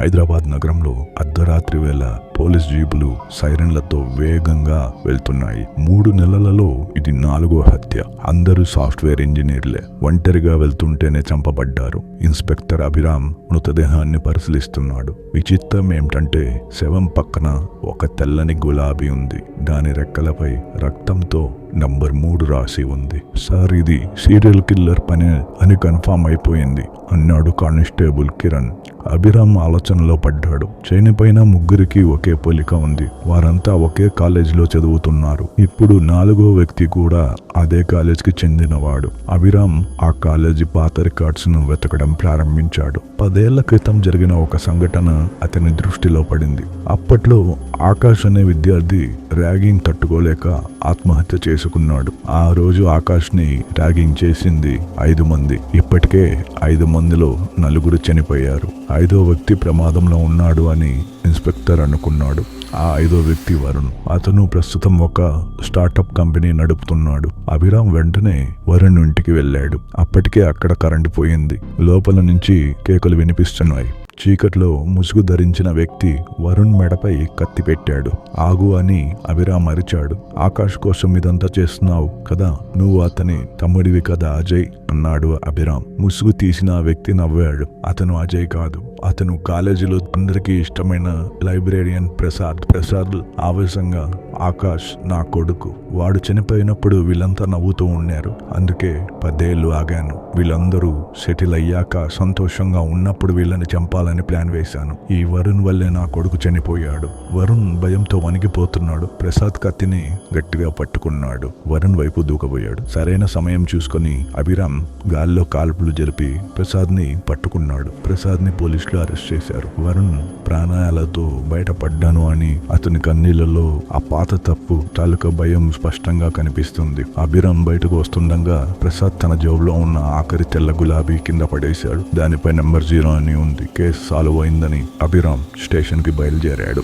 హైదరాబాద్ నగరంలో అర్ధరాత్రి వేళ పోలీస్ జీపులు సైరన్లతో వేగంగా వెళ్తున్నాయి. 3 నెలలలో ఇది 4వ హత్య. అందరూ సాఫ్ట్వేర్ ఇంజనీర్లే. ఒంటరిగా వెళ్తుంటేనే చంపబడ్డారు. ఇన్స్పెక్టర్ అభిరామ్ మృతదేహాన్ని పరిశీలిస్తున్నాడు. విచిత్రం ఏమిటంటే శవం పక్కన ఒక తెల్లని గులాబీ ఉంది. దాని రెక్కలపై రక్తంతో నంబర్ 3 రాసి ఉంది. సార్, ఇది సీరియల్ కిల్లర్ పని అని కన్ఫర్మ్ అయిపోయింది అన్నాడు కానిస్టేబుల్ కిరణ్. అభిరామ్ ఆలోచనలో పడ్డాడు. చనిపోయిన ముగ్గురికి ఒకే పోలిక ఉంది. వారంతా ఒకే కాలేజీలో చదువుతున్నారు. ఇప్పుడు 4వ వ్యక్తి కూడా అదే కాలేజీకి చెందినవాడు. అభిరామ్ ఆ కాలేజీ పాత రికార్డ్స్ ను వెతకడం ప్రారంభించాడు. 10 ఏళ్ల క్రితం జరిగిన ఒక సంఘటన అతని దృష్టిలో పడింది. అప్పట్లో ఆకాష్ అనే విద్యార్థి ర్యాగింగ్ తట్టుకోలేక ఆత్మహత్య చేసుకున్నాడు. ఆ రోజు ఆకాష్ ని ర్యాగింగ్ చేసింది 5 మంది. ఇప్పటికే 5 మందిలో 4 చనిపోయారు. 5వ వ్యక్తి ప్రమాదంలో ఉన్నాడు అని ఇన్స్పెక్టర్ అనుకున్నాడు. ఆ 5వ వ్యక్తి వరుణ్. అతను ప్రస్తుతం ఒక స్టార్టప్ కంపెనీ నడుపుతున్నాడు. అభిరామ్ వెంటనే వరుణ్ ఇంటికి వెళ్ళాడు. అప్పటికే అక్కడ కరెంటు పోయింది. లోపల నుంచి కేకలు వినిపిస్తున్నాయి. చీకట్లో ముసుగు ధరించిన వ్యక్తి వరుణ్ మెడపై కత్తి పెట్టాడు. ఆగు అని అభిరామ్ అరిచాడు. ఆకాష్ కోసం ఇదంతా చేస్తున్నావు కదా, నువ్వు అతని తమ్ముడివి కదా అజయ్ అన్నాడు అభిరామ్. ముసుగు తీసిన ఆ వ్యక్తి నవ్వాడు. అతను అజయ్ కాదు, అతను కాలేజీలో అందరికీ ఇష్టమైన లైబ్రేరియన్ ప్రసాద్ ఆవేశంగా, ఆకాష్ నా కొడుకు. వాడు చనిపోయినప్పుడు వీళ్ళంతా నవ్వుతూ ఉన్నారు. అందుకే 10 ఏళ్ళు ఆగాను. వీళ్ళందరూ సెటిల్ అయ్యాక సంతోషంగా ఉన్నప్పుడు వీళ్ళని చంపాలని ప్లాన్ వేశాను. ఈ వరుణ్ వల్లే నా కొడుకు చనిపోయాడు. వరుణ్ భయంతో వణికిపోతున్నాడు. ప్రసాద్ కత్తిని గట్టిగా పట్టుకున్నాడు. వరుణ్ వైపు దూకబోయాడు. సరైన సమయం చూసుకొని అభిరామ్ గాల్లో కాల్పులు జరిపి ప్రసాద్ ని పట్టుకున్నాడు. ప్రసాద్ ని పోలీసులు అరెస్ట్ చేశారు. వరుణ్ ప్రాణాలతో బయటపడ్డాను అని అతని కన్నీళ్లలో ఆ పాత తప్పు తాలూకా భయం స్పష్టంగా కనిపిస్తుంది. అభిరామ్ బయటకు వస్తుండగా ప్రసాద్ తన జేబులో ఉన్న ఆఖరి తెల్ల గులాబీ కింద పడేశాడు. దానిపై నెంబర్ 0 అని ఉంది. కేసు సాల్వ్ అయిందని అభిరామ్ స్టేషన్ కి బయలుదేరాడు.